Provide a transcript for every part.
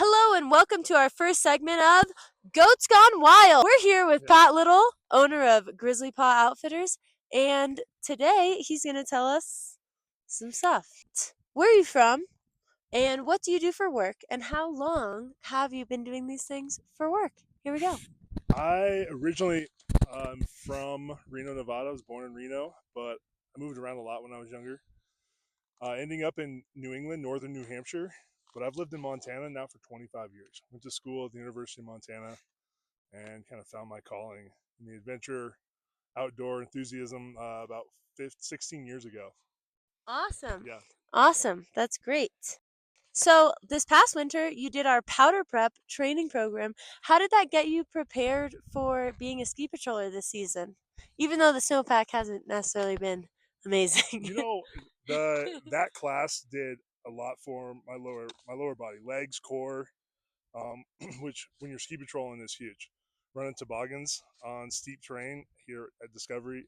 Hello and welcome to our first segment of Goats Gone Wild. We're here with Pat Little, owner of Grizzly Paw Outfitters, and today he's going to tell us some stuff. Where are you from, and what do you do for work, and how long have you been doing these things for work? Here we go. I originally from Reno, Nevada. I was born in Reno, but I moved around a lot when I was younger. Ending up in New England, northern New Hampshire, but I've lived in Montana now for 25 years. Went to school at the University of Montana and kind of found my calling in the adventure, outdoor enthusiasm about 16 years ago. Awesome. Yeah. Awesome. That's great. So, this past winter, you did our powder prep training program. How did that get you prepared for being a ski patroller this season? Even though the snowpack hasn't necessarily been amazing. You know, that class did a lot for my lower body, legs, core, which when you're ski patrolling is huge. Running toboggans on steep terrain here at Discovery.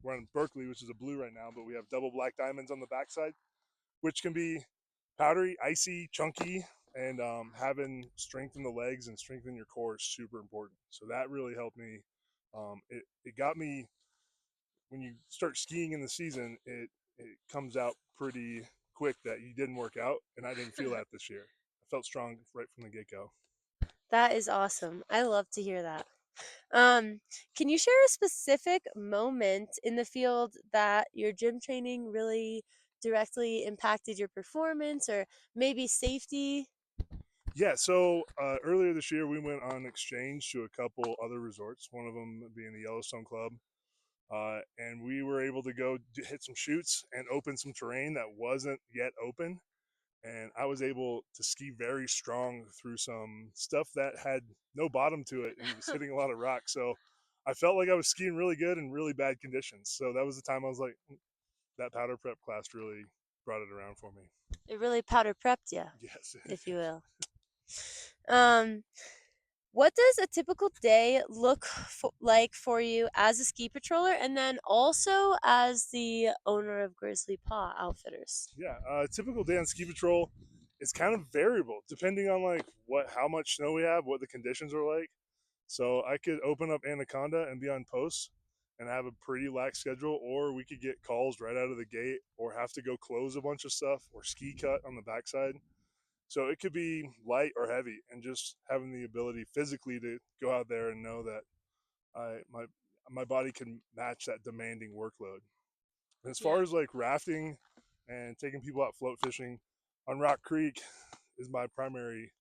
We're in Berkeley, which is a blue right now, but we have double black diamonds on the backside, which can be powdery, icy, chunky, and having strength in the legs and strength in your core is super important. So that really helped me. It got me when you start skiing in the season, it comes out pretty quick that you didn't work out, and I didn't feel that this year. I felt strong right from the get go. That is awesome. I love to hear that. Um, can you share a specific moment in the field that your gym training really directly impacted your performance or maybe safety? Yeah, so earlier this year we went on exchange to a couple other resorts, one of them being the Yellowstone Club, and we were able to go hit some chutes and open some terrain that wasn't yet open. And I was able to ski very strong through some stuff that had no bottom to it and was hitting a lot of rocks. So I felt like I was skiing really good in really bad conditions. So that was the time I was like, that powder prep class really brought it around for me. It really powder prepped you, Yes. if you will. Um, what does a typical day look like for you as a ski patroller and then also as the owner of Grizzly Paw Outfitters? Yeah, typical day on ski patrol is kind of variable depending on like how much snow we have, what the conditions are like. So I could open up Anaconda and be on post and have a pretty lax schedule, or we could get calls right out of the gate, or have to go close a bunch of stuff, or ski cut on the backside. So it could be light or heavy, and just having the ability physically to go out there and know that my body can match that demanding workload. And as Yeah. far as like rafting and taking people out float fishing on Rock Creek is my primary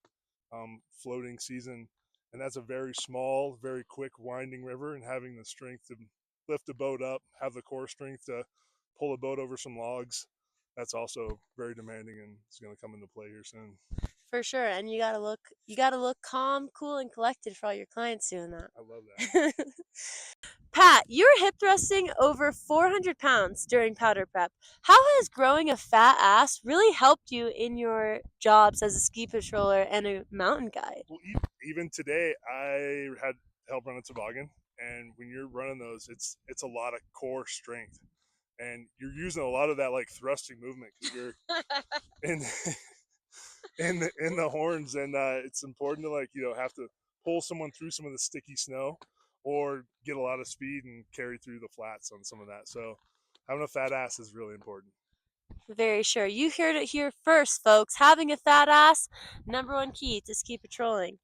floating season, and that's a very small, very quick winding river. And having the strength to lift a boat up, have the core strength to pull a boat over some logs, that's also very demanding, and it's going to come into play here soon. For sure. And you gotta look calm, cool, and collected for all your clients doing I love that. that. Pat, you were hip thrusting over 400 pounds during powder prep. How has growing a fat ass really helped you in your jobs as a ski patroller and a mountain guide? Well, even today, I had help run a toboggan, and when you're running those, it's a lot of core strength, and you're using a lot of that like thrusting movement because you're in in the horns, and it's important to have to pull someone through some of the sticky snow, or get a lot of speed and carry through the flats on some of that. So having a fat ass is really important. Very sure. You heard it here first, folks. Having a fat ass, number one key to ski patrolling.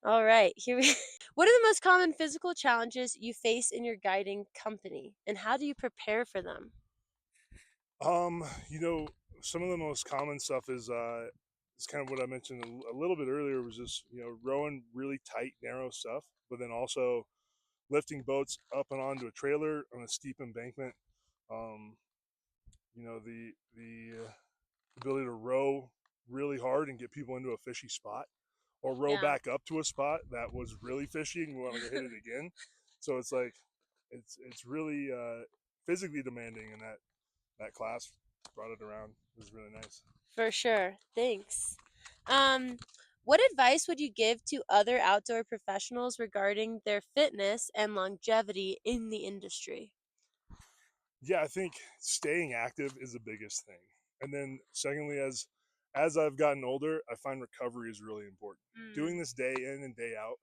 All right, here we. What are the most common physical challenges you face in your guiding company, and how do you prepare for them? Um, you know, some of the most common stuff is kind of what I mentioned a little bit earlier, was just rowing really tight, narrow stuff, but then also lifting boats up and onto a trailer on a steep embankment. Um, the ability to row really hard and get people into a fishy spot, or row Yeah. back up to a spot that was really fishy and we want to go hit it again. So it's like it's really physically demanding, and that class brought it around. It was really nice. For sure. Thanks. Um, what advice would you give to other outdoor professionals regarding their fitness and longevity in the industry? Yeah, I think staying active is the biggest thing, and then secondly, as I've gotten older, I find recovery is really important. Doing Mm. this day in and day out.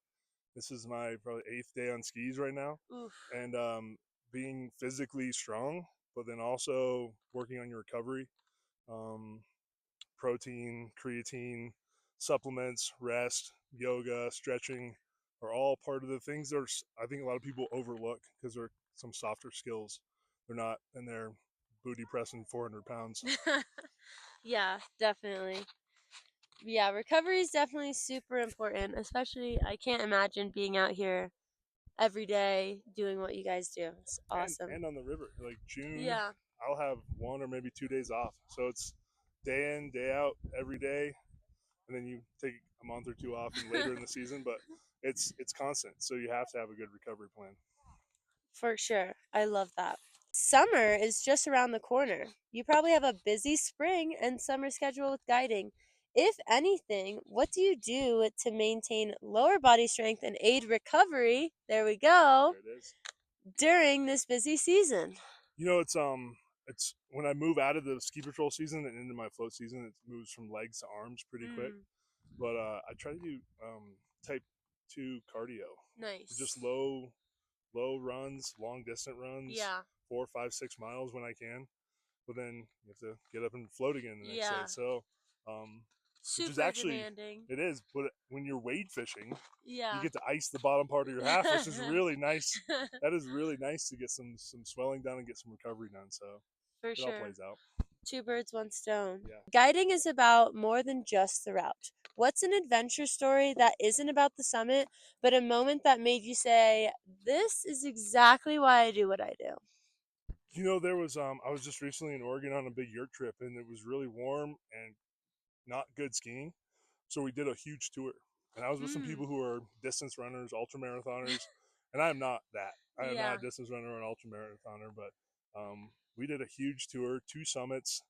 This is my probably 8th day on skis right now, Oof. and being physically strong, but then also working on your recovery, um, protein, creatine, supplements, rest, yoga, stretching are all part of the things that I think a lot of people overlook because they're some softer skills. They're not in there booty pressing 400 pounds. Yeah, definitely. Yeah, recovery is definitely super important, especially I can't imagine being out here every day doing what you guys do. It's awesome. And on the river, like June, Yeah. I'll have 1 or maybe 2 days off. So it's day in, day out, every day, and then you take a month or two off and later in the season. But it's constant, so you have to have a good recovery plan. For sure. I love that. Summer is just around the corner. You probably have a busy spring and summer schedule with guiding. If anything, what do you do to maintain lower body strength and aid recovery? There we go. There it is. During this busy season. You know, it's when I move out of the ski patrol season and into my float season, it moves from legs to arms pretty quick. But I try to do type 2 cardio. Nice. Just low runs, long distance runs. Yeah. 4, 5, 6 miles when I can. But then you have to get up and float again the next day. Yeah. So, Super which is actually demanding. it is. But when you're wade fishing, Yeah. you get to ice the bottom part of your half, which is really nice. That is really nice to get some swelling done and get some recovery done. So For it sure. all plays out. 2 birds, 1 stone. Yeah. Guiding is about more than just the route. What's an adventure story that isn't about the summit, but a moment that made you say, "This is exactly why I do what I do"? You know, there was I was just recently in Oregon on a big yurt trip, and it was really warm and not good skiing. So we did a huge tour, and I was with some people who are distance runners, ultra marathoners, and I am not that. I am not a distance runner or an ultra marathoner, but we did a huge tour, 2 summits.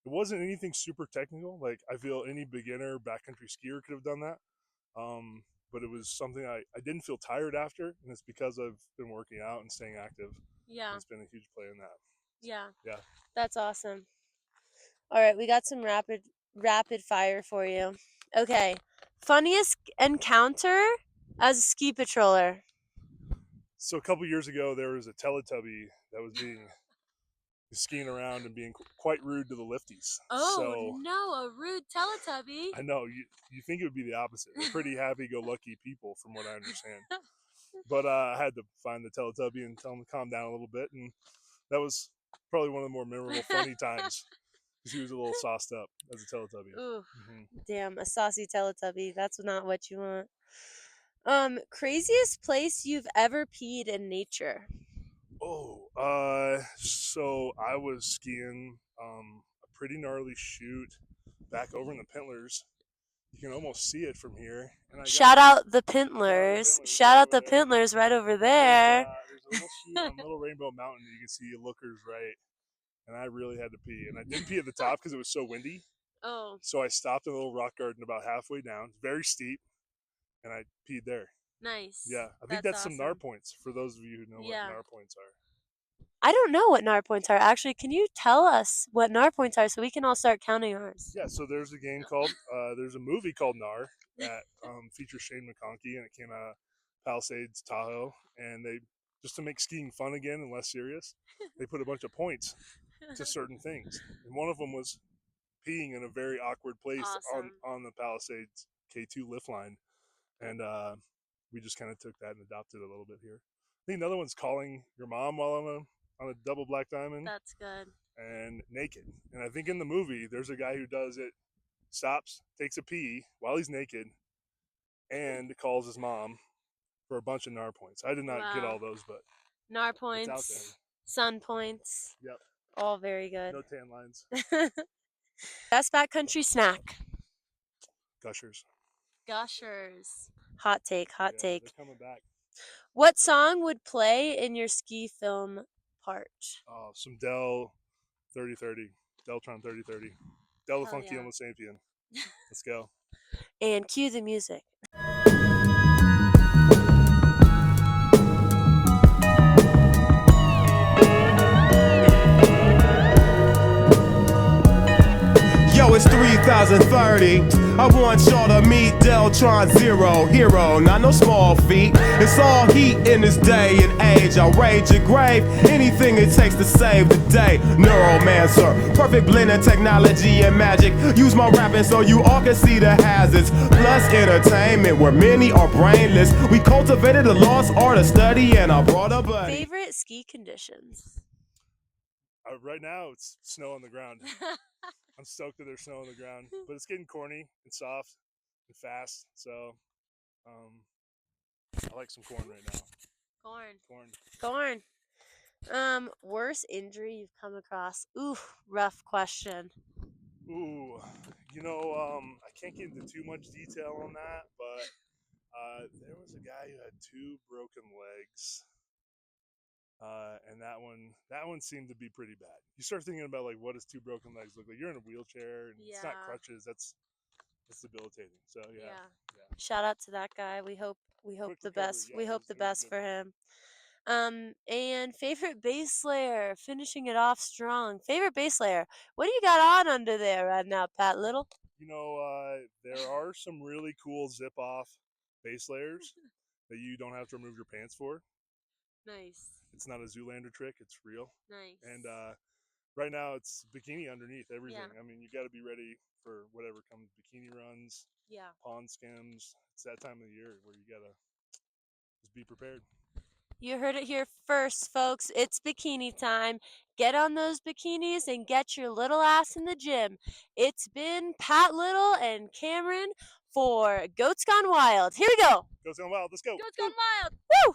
It wasn't anything super technical. Like I feel any beginner backcountry skier could have done that. But it was something I didn't feel tired after, and it's because I've been working out and staying active. Yeah. It's been a huge play in that. Yeah. Yeah. That's awesome. All right, we got some rapid fire for you. Okay. Funniest encounter as a ski patroller? So a couple years ago, there was a Teletubby that was being skiing around and being quite rude to the lifties. Oh, so, no, a rude Teletubby. I know you think it would be the opposite. They're pretty happy-go-lucky people, from what I understand. But I had to find the Teletubby and tell him to calm down a little bit, and that was probably one of the more memorable, funny times because he was a little sauced up as a Teletubby. Ooh, damn, a saucy Teletubby. That's not what you want. Craziest place you've ever peed in nature? So I was skiing a pretty gnarly chute back over in the Pintlers. You can almost see it from here. And Shout out the Pintlers. Shout out the Pintlers right over there. There's a little chute on Little Rainbow Mountain. You can see Looker's right. And I really had to pee. And I didn't pee at the top because it was so windy. Oh. So I stopped in a little rock garden about halfway down. Very steep. And I peed there. Nice. Yeah. I think that's some NAR points for those of you who know what NAR points are. I don't know what NAR points are. Actually, can you tell us what NAR points are so we can all start counting ours? Yeah, so there's a game called, there's a movie called NAR that features Shane McConkey, and it came out of Palisades, Tahoe. And they, just to make skiing fun again and less serious, they put a bunch of points to certain things. And one of them was peeing in a very awkward place on the Palisades K2 lift line. And we just kind of took that and adopted it a little bit here. I think another one's calling your mom while on a double black diamond. That's good. And naked. And I think in the movie, there's a guy who does it, stops, takes a pee while he's naked, and calls his mom for a bunch of NAR points. I did not get all those, but NAR points, sun points. Yep. All very good. No tan lines. Best backcountry snack? Gushers. Gushers. Hot take, hot take. They're coming back. What song would play in your ski film part? Oh, some Dell 3030. Deltron 3030. Del the Funky on the Sapien. Let's go. And cue the music. Yo, it's 3 2030, I want y'all to meet Deltron Zero, hero, not no small feat. It's all heat in this day and age. I'll rage your grave, anything it takes to save the day. Neuromancer, perfect blend of technology and magic. Use my rapping so you all can see the hazards. Plus entertainment where many are brainless. We cultivated the lost art of study and I brought a buddy. Favorite ski conditions? Right now, it's snow on the ground. I'm stoked that there's snow on the ground, but it's getting corny and soft and fast. So I like some corn right now. Corn. Worst injury you've come across? Ooh, rough question. Ooh, I can't get into too much detail on that, but there was a guy who had 2 broken legs. And that one seemed to be pretty bad. You start thinking about like what does 2 broken legs look like? You're in a wheelchair and it's not crutches. That's debilitating. So yeah. Shout out to that guy. We hope Quick the recovery. best. Yeah, We hope the it was best good. for him. And favorite bass layer, finishing it off strong. Favorite bass layer. What do you got on under there right now, Pat Little? There are some really cool zip off bass layers that you don't have to remove your pants for. Nice. It's not a Zoolander trick. It's real. Nice. And right now it's bikini underneath everything. Yeah. I mean, you got to be ready for whatever comes. Bikini runs, pond skims. It's that time of the year where you got to just be prepared. You heard it here first, folks. It's bikini time. Get on those bikinis and get your little ass in the gym. It's been Pat Little and Cameron for Goats Gone Wild. Here we go. Goats Gone Wild. Let's go. Goats Gone Wild. Woo!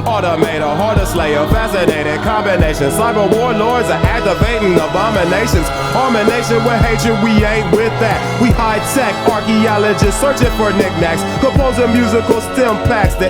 Automator, harder slayer, fascinating combination. Cyber warlords are activating abominations. Harmonation with hatred, we ain't with that. We high-tech archaeologists searching for knickknacks, composing musical stem packs that